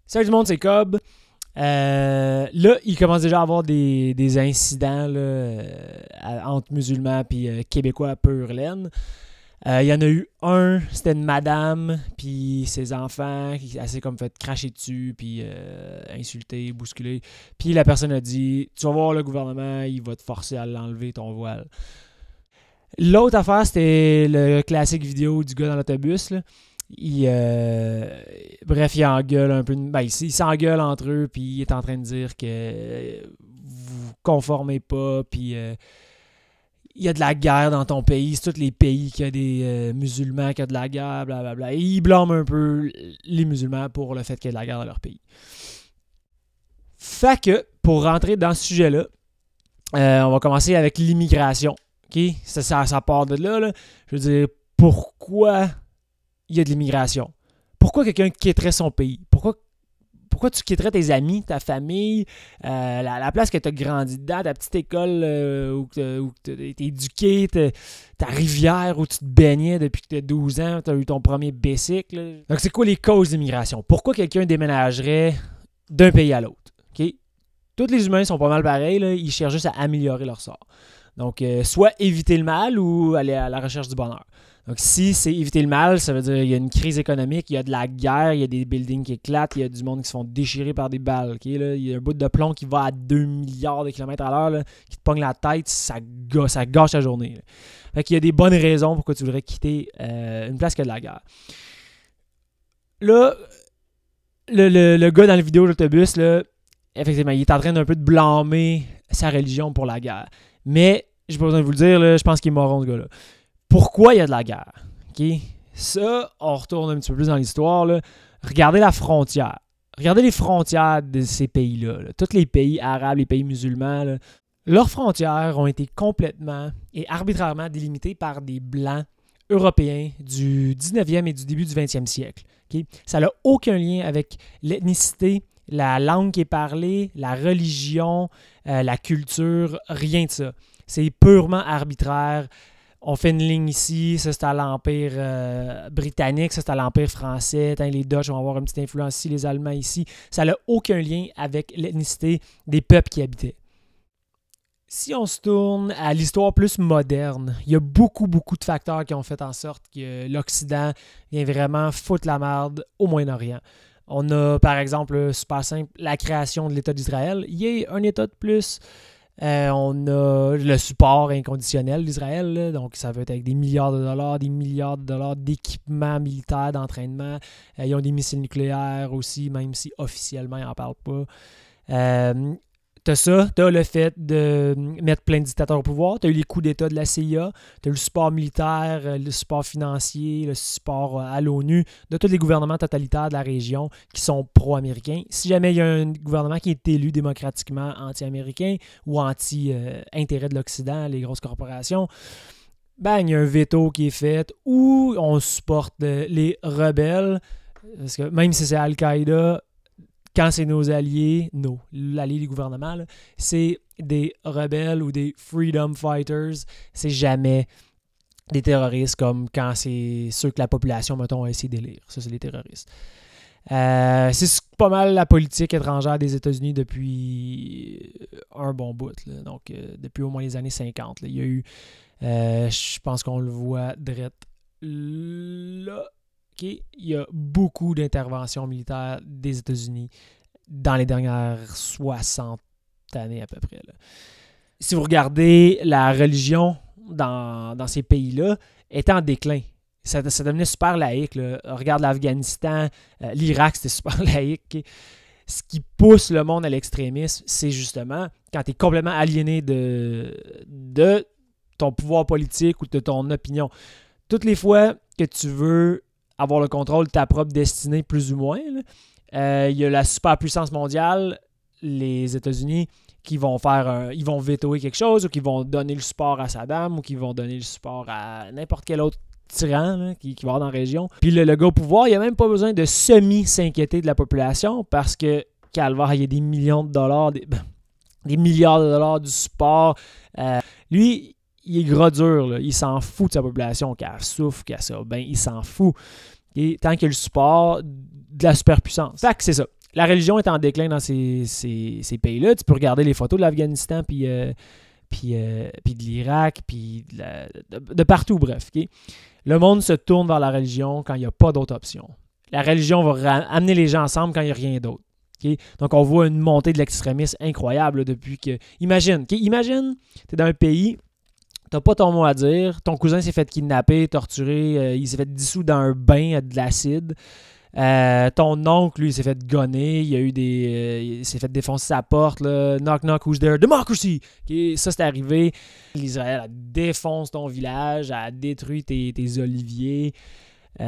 Salut tout le monde, c'est Cobb. Là, il commence déjà à avoir des incidents là, entre musulmans et québécois pur laine. Il y en a eu un, c'était une madame, puis ses enfants, qui s'est comme fait cracher dessus, puis insulter, bousculer. Puis la personne a dit, tu vas voir le gouvernement, il va te forcer à l'enlever ton voile. L'autre affaire, c'était le classique vidéo du gars dans l'autobus, là. Bref, il engueule un peu. Il s'engueule entre eux, puis il est en train de dire que vous conformez pas, puis il y a de la guerre dans ton pays. C'est tous les pays qui ont des musulmans qui ont de la guerre, blablabla. Et il blâme un peu les musulmans pour le fait qu'il y a de la guerre dans leur pays. Fait que, pour rentrer dans ce sujet-là, on va commencer avec l'immigration. Okay? Ça part de là, là. Je veux dire, pourquoi il y a de l'immigration? Pourquoi quelqu'un quitterait son pays? Pourquoi tu quitterais tes amis, ta famille, la place que tu as grandi dedans, ta petite école où tu es éduqué, ta rivière où tu te baignais depuis que tu as 12 ans, tu as eu ton premier bicycle. Donc, c'est quoi les causes d'immigration? Pourquoi quelqu'un déménagerait d'un pays à l'autre? Okay? Tous les humains sont pas mal pareils, là, ils cherchent juste à améliorer leur sort. Donc, soit éviter le mal ou aller à la recherche du bonheur. Donc, si c'est éviter le mal, ça veut dire qu'il y a une crise économique, il y a de la guerre, il y a des buildings qui éclatent, il y a du monde qui se font déchirer par des balles. Okay, là, il y a un bout de plomb qui va à 2 milliards de kilomètres à l'heure, là, qui te pogne la tête, ça gâche ta journée. Là. Fait qu'il y a des bonnes raisons pourquoi tu voudrais quitter une place qui a de la guerre. Là, le gars dans la vidéo de l'autobus, là, effectivement, il est en train d'un peu de blâmer sa religion pour la guerre. Mais, j'ai pas besoin de vous le dire, là, je pense qu'il est moron, ce gars-là. Pourquoi il y a de la guerre? Okay? Ça, on retourne un petit peu plus dans l'histoire. Là. Regardez la frontière. Regardez les frontières de ces pays-là. Là. Tous les pays arabes, les pays musulmans, là, leurs frontières ont été complètement et arbitrairement délimitées par des Blancs européens du 19e et du début du 20e siècle. Okay? Ça n'a aucun lien avec l'ethnicité, la langue qui est parlée, la religion, la culture, rien de ça. C'est purement arbitraire. On fait une ligne ici, ça c'est à l'Empire britannique, ça c'est à l'Empire français, les Dutch vont avoir une petite influence ici, les Allemands ici. Ça n'a aucun lien avec l'ethnicité des peuples qui habitaient. Si on se tourne à l'histoire plus moderne, il y a beaucoup de facteurs qui ont fait en sorte que l'Occident vient vraiment foutre la merde au Moyen-Orient. On a par exemple, super simple, la création de l'État d'Israël. Il y a un État de plus. On a le support inconditionnel d'Israël, là, donc ça veut être avec des milliards de dollars d'équipements militaires, d'entraînement. Ils ont des missiles nucléaires aussi, même si officiellement ils n'en parlent pas. T'as ça, t'as le fait de mettre plein de dictateurs au pouvoir, t'as eu les coups d'État de la CIA, t'as eu le support militaire, le support financier, le support à l'ONU, de tous les gouvernements totalitaires de la région qui sont pro-américains. Si jamais il y a un gouvernement qui est élu démocratiquement anti-américain ou anti-intérêt de l'Occident, les grosses corporations, il y a un veto qui est fait ou on supporte les rebelles, parce que même si c'est Al-Qaïda, quand c'est nos alliés, l'allié du gouvernement, là, c'est des rebelles ou des freedom fighters. C'est jamais des terroristes comme quand c'est ceux que la population, mettons, a essayé d'élire. Ça, c'est les terroristes. C'est pas mal la politique étrangère des États-Unis depuis un bon bout. Là. Donc, depuis au moins les années 50. Là. Il y a eu, je pense qu'on le voit direct là. Okay. Il y a beaucoup d'interventions militaires des États-Unis dans les dernières 60 années à peu près. Là. Si vous regardez la religion dans ces pays-là, est en déclin. Ça devenait super laïque. Là. Regarde l'Afghanistan, l'Irak, c'était super laïque. Okay. Ce qui pousse le monde à l'extrémisme, c'est justement quand tu es complètement aliéné de ton pouvoir politique ou de ton opinion. Toutes les fois que tu veux avoir le contrôle de ta propre destinée, plus ou moins. Il y a la superpuissance mondiale, les États-Unis, qui vont ils vont vétoer quelque chose ou qui vont donner le support à Saddam ou qui vont donner le support à n'importe quel autre tyran là, qui va avoir dans la région. Puis le gars au pouvoir, il n'a même pas besoin de s'inquiéter de la population parce que, calvaire, il y a des millions de dollars, des milliards de dollars du support. Lui, il est gros dur, là. Il s'en fout de sa population, qu'elle souffre, qu'elle ça. Il s'en fout. Et tant qu'il y a le support de la superpuissance. Fait que c'est ça. la religion est en déclin dans ces pays-là. Tu peux regarder les photos de l'Afghanistan, puis de l'Irak, puis de partout, bref. Okay? Le monde se tourne vers la religion quand il n'y a pas d'autre option. La religion va amener les gens ensemble quand il n'y a rien d'autre. Okay? Donc, on voit une montée de l'extrémisme incroyable là, depuis que... Imagine, tu es dans un pays, tu n'as pas ton mot à dire, ton cousin s'est fait kidnapper, torturer, il s'est fait dissoudre dans un bain à de l'acide. Ton oncle, lui, il s'est fait gonner, il s'est fait défoncer sa porte, là. Knock knock, who's there? Democracy! Okay, ça, c'est arrivé. L'Israël, elle défonce ton village, elle détruit tes oliviers. Tu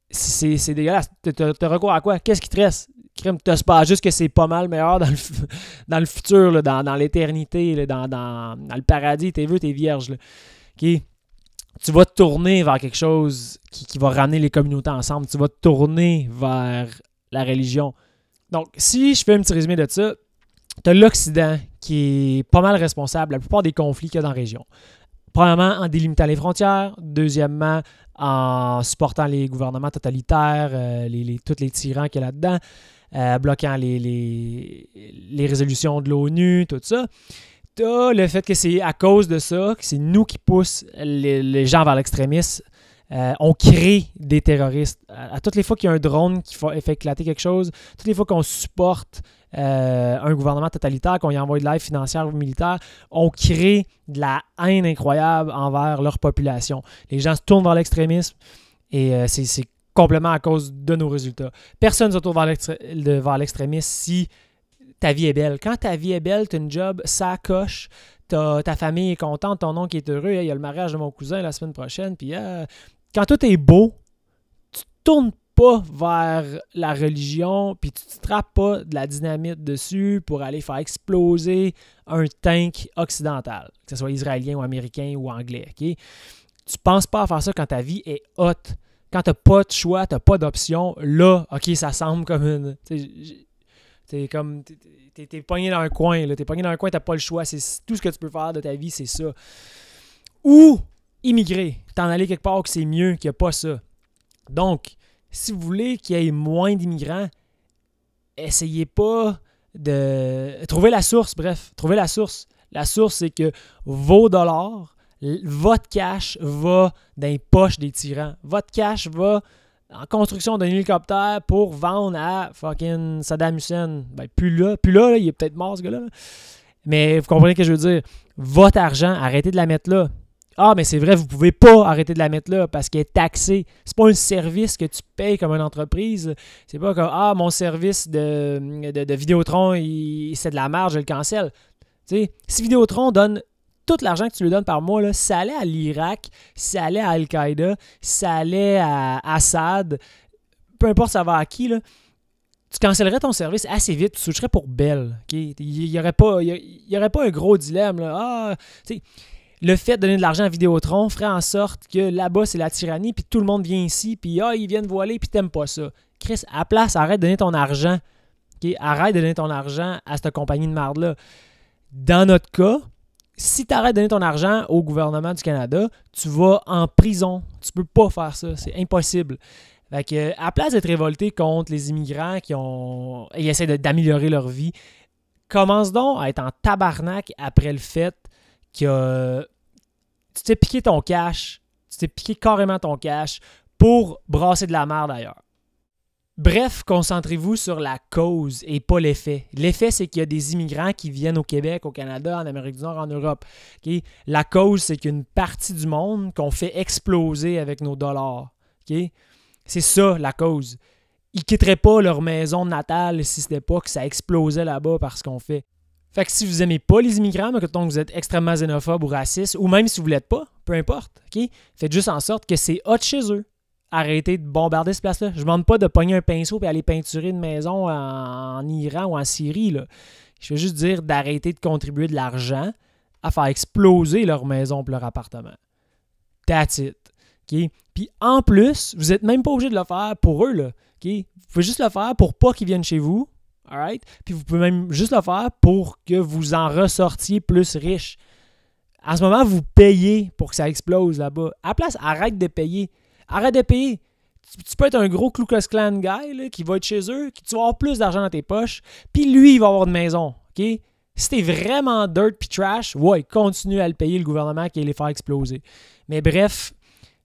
sais, c'est dégueulasse. T'as recours à quoi? Qu'est-ce qui te reste? Crème, t'as pas juste que c'est pas mal meilleur dans le futur, là, dans l'éternité, là, dans le paradis, t'es vierge. Là. Okay? Tu vas te tourner vers quelque chose qui va ramener les communautés ensemble. Tu vas te tourner vers la religion. Donc, si je fais un petit résumé de ça, tu as l'Occident qui est pas mal responsable de la plupart des conflits qu'il y a dans la région. Premièrement, en délimitant les frontières. Deuxièmement, en supportant les gouvernements totalitaires, tous les tyrans qu'il y a là-dedans, bloquant les résolutions de l'ONU, tout ça. T'as le fait que c'est à cause de ça, que c'est nous qui poussons les gens vers l'extrémisme. On crée des terroristes. À toutes les fois qu'il y a un drone qui fait éclater quelque chose, toutes les fois qu'on supporte un gouvernement totalitaire, qu'on y envoie de l'aide financière ou militaire, on crée de la haine incroyable envers leur population. Les gens se tournent vers l'extrémisme et c'est complètement à cause de nos résultats. Personne ne se tourne vers l'extrémisme si ta vie est belle. Quand ta vie est belle, tu as une job, ça coche, ta famille est contente, ton oncle est heureux, il y a le mariage de mon cousin la semaine prochaine, puis quand tout est beau, tu ne tournes pas vers la religion, puis tu ne te trappes pas de la dynamite dessus pour aller faire exploser un tank occidental, que ce soit israélien ou américain ou anglais. Okay? Tu ne penses pas à faire ça quand ta vie est haute. Quand tu n'as pas de choix, tu n'as pas d'option, là, OK, ça semble comme une... T'es pogné dans un coin, là. T'es pogné dans un coin, t'as pas le choix. C'est tout ce que tu peux faire de ta vie, c'est ça. Ou immigrer. T'en aller quelque part que c'est mieux, qu'il n'y a pas ça. Donc, si vous voulez qu'il y ait moins d'immigrants, essayez pas de... Trouvez la source, bref. Trouvez la source. La source, c'est que vos dollars, votre cash va dans les poches des tyrans. Votre cash va... en construction d'un hélicoptère pour vendre à fucking Saddam Hussein. Ben, plus là, il est peut-être mort, ce gars-là. Là. Mais vous comprenez ce que je veux dire. Votre argent, arrêtez de la mettre là. Ah, mais c'est vrai, vous pouvez pas arrêter de la mettre là parce qu'elle est taxée. C'est pas un service que tu payes comme une entreprise. C'est pas comme, mon service de Vidéotron, c'est de la marge, je le cancelle. Tu sais, si Vidéotron donne tout l'argent que tu lui donnes par mois, là, si ça allait à l'Irak, si ça allait à Al-Qaïda, si ça allait à Assad, peu importe ça va à qui, là, tu cancellerais ton service assez vite, tu switcherais pour Bell. Okay? Il n'y aurait pas un gros dilemme. Là. Le fait de donner de l'argent à Vidéotron ferait en sorte que là-bas, c'est la tyrannie, puis tout le monde vient ici, puis ils viennent voiler, puis t'aimes pas ça. Chris, à la place, arrête de donner ton argent. Okay? Arrête de donner ton argent à cette compagnie de marde-là. Dans notre cas, si tu arrêtes de donner ton argent au gouvernement du Canada, tu vas en prison. Tu peux pas faire ça. C'est impossible. Fait que, à la place d'être révolté contre les immigrants qui essaient d'améliorer leur vie, commence donc à être en tabarnak après le fait que tu t'es piqué ton cash. Tu t'es piqué carrément ton cash pour brasser de la merde ailleurs. Bref, concentrez-vous sur la cause et pas l'effet. L'effet, c'est qu'il y a des immigrants qui viennent au Québec, au Canada, en Amérique du Nord, en Europe. Okay? La cause, c'est qu'une partie du monde qu'on fait exploser avec nos dollars. Okay? C'est ça, la cause. Ils ne quitteraient pas leur maison natale si ce n'était pas que ça explosait là-bas parce qu'on fait. Fait que si vous n'aimez pas les immigrants, mais que donc vous êtes extrêmement xénophobe ou raciste, ou même si vous ne l'êtes pas, peu importe, okay? Faites juste en sorte que c'est hot chez eux. Arrêtez de bombarder cette place-là. Je ne demande pas de pogner un pinceau et aller peinturer une maison en Iran ou en Syrie. Là. Je veux juste dire d'arrêter de contribuer de l'argent à faire exploser leur maison et leur appartement. That's it. Okay? Puis en plus, vous n'êtes même pas obligé de le faire pour eux. Là. Okay? Vous pouvez juste le faire pour pas qu'ils viennent chez vous. Alright? Puis vous pouvez même juste le faire pour que vous en ressortiez plus riche. En ce moment, vous payez pour que ça explose là-bas. À la place, arrête de payer. Arrête de payer. Tu peux être un gros Ku Klux Klan guy là, qui va être chez eux, qui tu vas avoir plus d'argent dans tes poches, puis lui, il va avoir une maison. OK? Si t'es vraiment dirt puis trash, ouais, continue à le payer le gouvernement qui va les faire exploser. Mais bref,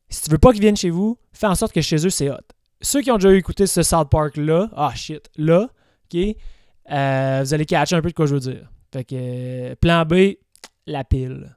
si tu veux pas qu'ils viennent chez vous, fais en sorte que chez eux, c'est hot. Ceux qui ont déjà écouté ce South Park-là, là, OK, vous allez catcher un peu de quoi je veux dire. Fait que, plan B, la pile.